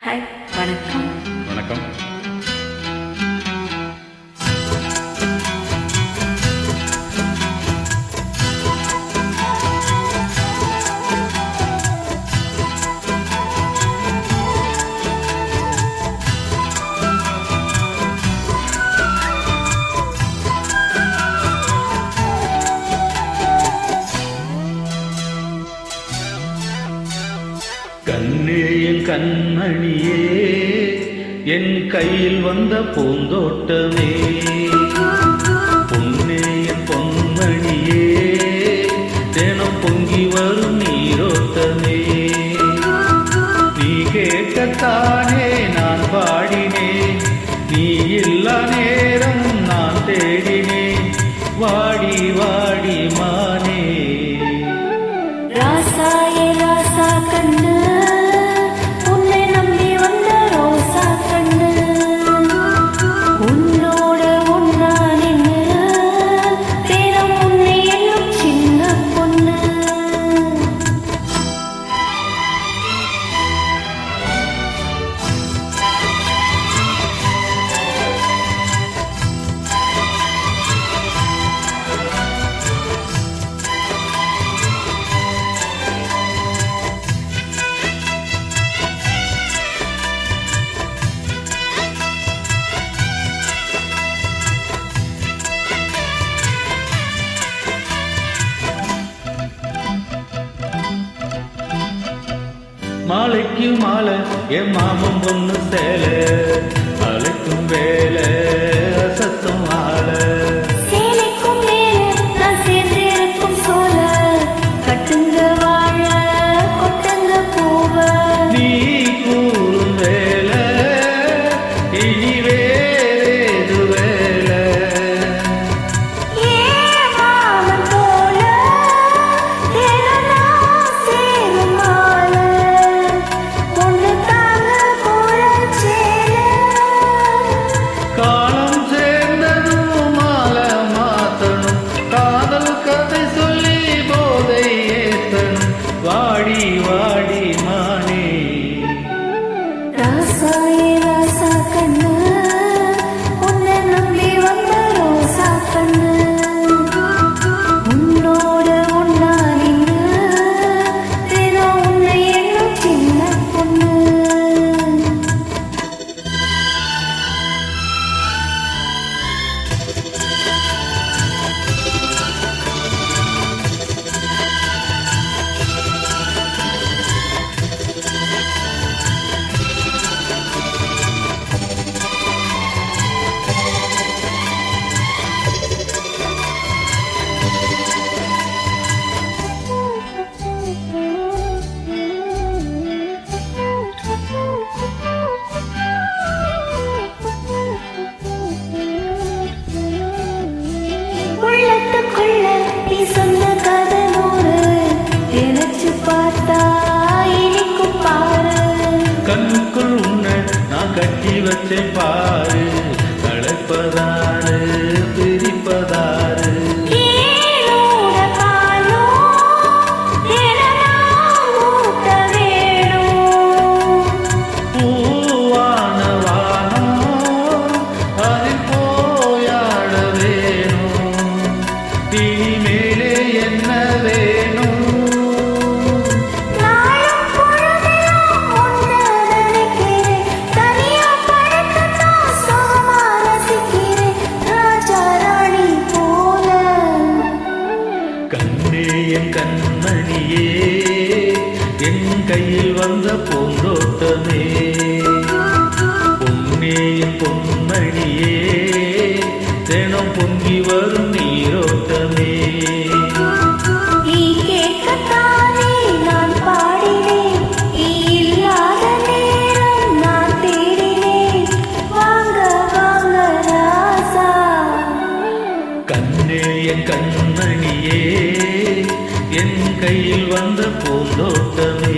Hi, வணக்கம். வணக்கம். கண்ணே என் கண்மணியே, என் கையில் வந்த பூந்தோட்டமே, பொன்னே என் பொன்மணியே, தினம் பொங்கி வரும் நீரோட்டமே, நீ கேட்கத்தானே நான் பாடினேன், நீ இல்லா நேரம் நான் தேடினேன், வாடி வாடி மானே. ராசா ஏ ராசா கண்ணு, உன்னை நம்பி வந்த ரோசா கண்ணு, உன்னோட ஒன்னா நின்று தினம் உன்னை எண்ணும் சின்ன பொண்ணு. மாலைக்கு மாலை என் மாமன் பொண்ணு சேலை, அழைக்கும் வேலை சத்தம் ஆலை, சேலைக்கும் மேல நான் சேர்ந்து இருக்கும் சோல, கட்டுங்க வாழ கொட்டுங்க பூவ, நீ கூறும் வேலை இனி வேறு வேலை, ஏ மாமன் போல தினம் நான் சேரும் மாலை, பொண்ணு தாங்க குறைச்சேல. காலம் சேர்ந்ததும் மாலை மாத்தணும், காதல் கதை சொல்லி போதை ஏத்தணும், வாடி வாடி மானே. ராசா ஏ ராசா கண்ணு, உன்னை நம்பி வந்த ரோசா கண்ணு, உன்னோட ஒன்னா நின்று தினம் உன்னை எண்ணும் சின்ன பொண்ணு. உள்ளத்துக்குள்ள நீ சொன்ன கதை நூறு, நினைச்சு பார்த்தா இனிக்கும் பாரு. கண்ணுக்குள் உன்னை நான் கட்டி வச்சேன் பாரு, களைப்பதாரு பிரிப்பதாரு, ஏனோட பாலும் தினம் ஊட்ட வேணும். பூவான வானம் அதில் போயாட வேணும், இனிமேலே என்ன வேணும், நாளும் பொழுதெல்லாம் உன்னை நினைக்கிறேன், தனியா படுக்கத்தான் சுகமா ரசிக்கிறேன், ராஜா ராணி போல. கண்ணே என் கண்மணியே, என் கையில் வந்த பூந்தோட்டமே, பொன்னே என் பொன்மணியே, தினம் பொங்கி வரும் நீரோட்டமே, நீ கேட்கத்தானே நான் பாடினேன், நீ இல்லாத நேரம் நான் தேடினேன், வாங்க வாங்க ராசா. கண்ணே என் கண்மணியே, என் கையில் வந்த பூந்தோட்டமே.